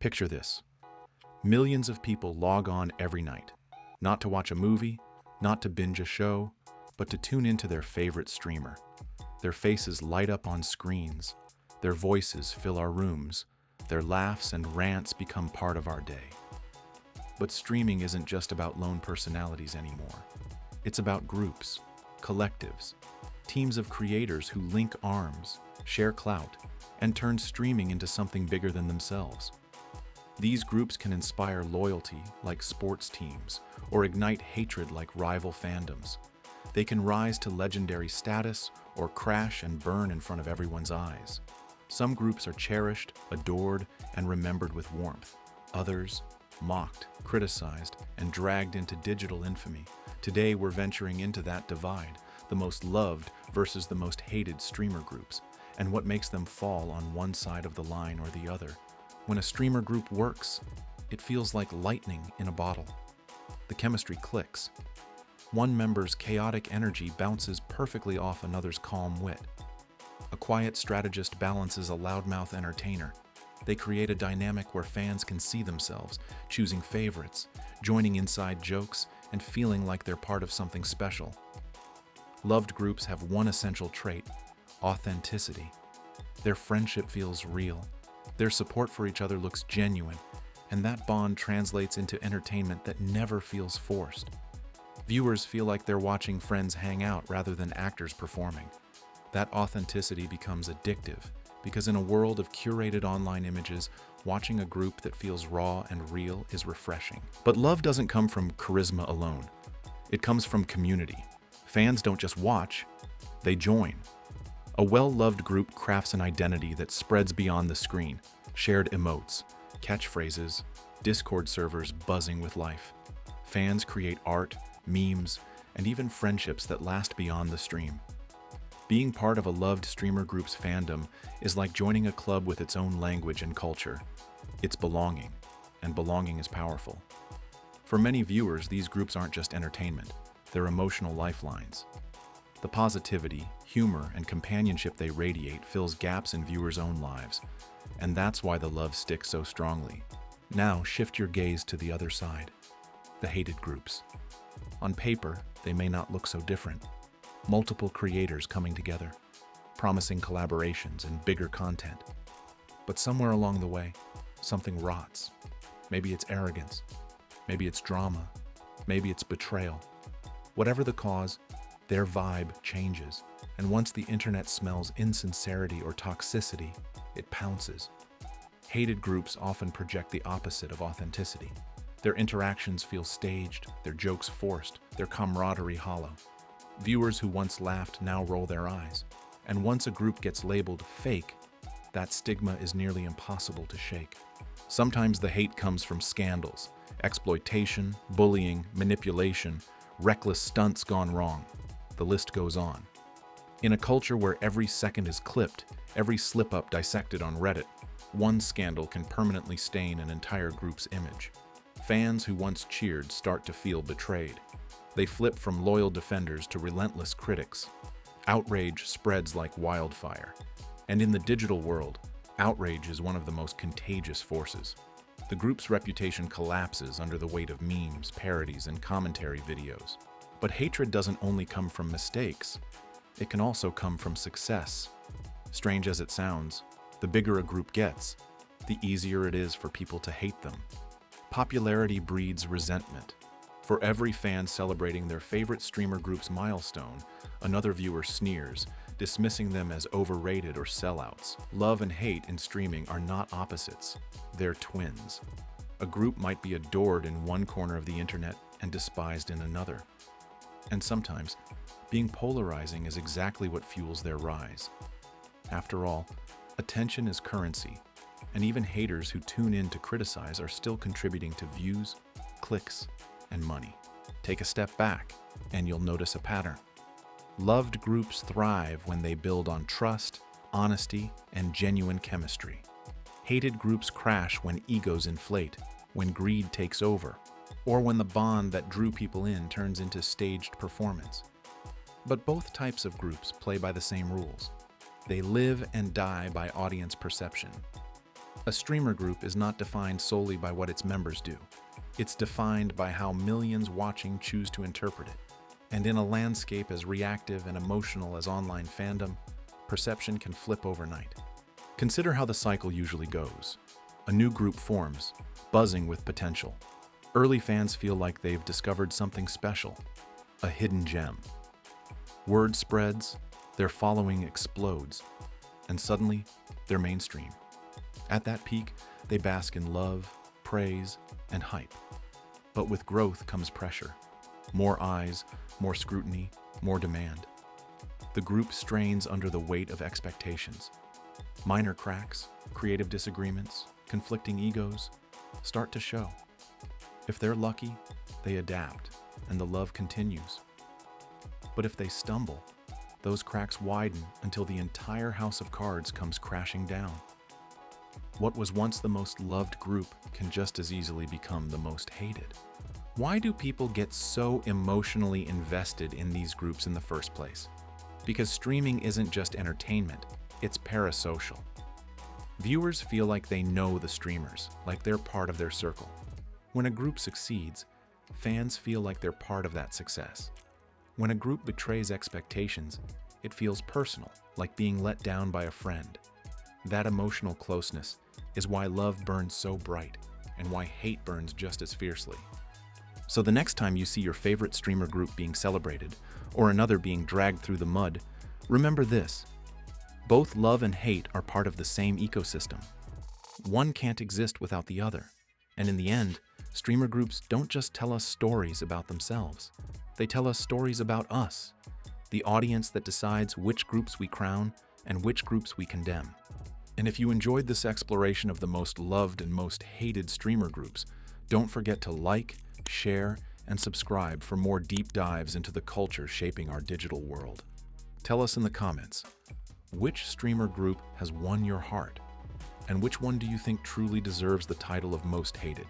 Picture this. Millions of people log on every night, not to watch a movie, not to binge a show, but to tune into their favorite streamer. Their faces light up on screens, their voices fill our rooms, their laughs and rants become part of our day. But streaming isn't just about lone personalities anymore. It's about groups, collectives, teams of creators who link arms, share clout, and turn streaming into something bigger than themselves. These groups can inspire loyalty like sports teams or ignite hatred like rival fandoms. They can rise to legendary status or crash and burn in front of everyone's eyes. Some groups are cherished, adored, and remembered with warmth. Others, mocked, criticized, and dragged into digital infamy. Today, we're venturing into that divide, the most loved versus the most hated streamer groups, and what makes them fall on one side of the line or the other. When a streamer group works, it feels like lightning in a bottle. The chemistry clicks. One member's chaotic energy bounces perfectly off another's calm wit. A quiet strategist balances a loudmouth entertainer. They create a dynamic where fans can see themselves, choosing favorites, joining inside jokes, and feeling like they're part of something special. Loved groups have one essential trait: authenticity. Their friendship feels real. Their support for each other looks genuine, and that bond translates into entertainment that never feels forced. Viewers feel like they're watching friends hang out rather than actors performing. That authenticity becomes addictive, because in a world of curated online images, watching a group that feels raw and real is refreshing. But love doesn't come from charisma alone. It comes from community. Fans don't just watch, they join. A well-loved group crafts an identity that spreads beyond the screen. Shared emotes, catchphrases, Discord servers buzzing with life. Fans create art, memes, and even friendships that last beyond the stream. Being part of a loved streamer group's fandom is like joining a club with its own language and culture. It's belonging, and belonging is powerful. For many viewers, these groups aren't just entertainment, they're emotional lifelines. The positivity, humor, and companionship they radiate fills gaps in viewers' own lives, and that's why the love sticks so strongly. Now shift your gaze to the other side, the hated groups. On paper, they may not look so different. Multiple creators coming together, promising collaborations and bigger content. But somewhere along the way, something rots. Maybe it's arrogance, maybe it's drama, maybe it's betrayal. Whatever the cause, their vibe changes, and once the internet smells insincerity or toxicity, it pounces. Hated groups often project the opposite of authenticity. Their interactions feel staged, their jokes forced, their camaraderie hollow. Viewers who once laughed now roll their eyes, and once a group gets labeled fake, that stigma is nearly impossible to shake. Sometimes the hate comes from scandals, exploitation, bullying, manipulation, reckless stunts gone wrong. The list goes on. In a culture where every second is clipped, every slip-up dissected on Reddit, one scandal can permanently stain an entire group's image. Fans who once cheered start to feel betrayed. They flip from loyal defenders to relentless critics. Outrage spreads like wildfire. And in the digital world, outrage is one of the most contagious forces. The group's reputation collapses under the weight of memes, parodies, and commentary videos. But hatred doesn't only come from mistakes. It can also come from success. Strange as it sounds, the bigger a group gets, the easier it is for people to hate them. Popularity breeds resentment. For every fan celebrating their favorite streamer group's milestone, another viewer sneers, dismissing them as overrated or sellouts. Love and hate in streaming are not opposites, they're twins. A group might be adored in one corner of the internet and despised in another. And sometimes, being polarizing is exactly what fuels their rise. After all, attention is currency, and even haters who tune in to criticize are still contributing to views, clicks, and money. Take a step back, and you'll notice a pattern. Loved groups thrive when they build on trust, honesty, and genuine chemistry. Hated groups crash when egos inflate, when greed takes over, or when the bond that drew people in turns into staged performance. But both types of groups play by the same rules. They live and die by audience perception. A streamer group is not defined solely by what its members do. It's defined by how millions watching choose to interpret it. And in a landscape as reactive and emotional as online fandom, perception can flip overnight. Consider how the cycle usually goes. A new group forms, buzzing with potential. Early fans feel like they've discovered something special, a hidden gem. Word spreads, their following explodes, and suddenly, they're mainstream. At that peak, they bask in love, praise, and hype. But with growth comes pressure. More eyes, more scrutiny, more demand. The group strains under the weight of expectations. Minor cracks, creative disagreements, conflicting egos start to show. If they're lucky, they adapt, and the love continues. But if they stumble, those cracks widen until the entire house of cards comes crashing down. What was once the most loved group can just as easily become the most hated. Why do people get so emotionally invested in these groups in the first place? Because streaming isn't just entertainment, it's parasocial. Viewers feel like they know the streamers, like they're part of their circle. When a group succeeds, fans feel like they're part of that success. When a group betrays expectations, it feels personal, like being let down by a friend. That emotional closeness is why love burns so bright and why hate burns just as fiercely. So the next time you see your favorite streamer group being celebrated or another being dragged through the mud, remember this: both love and hate are part of the same ecosystem. One can't exist without the other. And in the end, streamer groups don't just tell us stories about themselves. They tell us stories about us, the audience that decides which groups we crown and which groups we condemn. And if you enjoyed this exploration of the most loved and most hated streamer groups, don't forget to like, share, and subscribe for more deep dives into the culture shaping our digital world. Tell us in the comments, which streamer group has won your heart? And which one do you think truly deserves the title of most hated?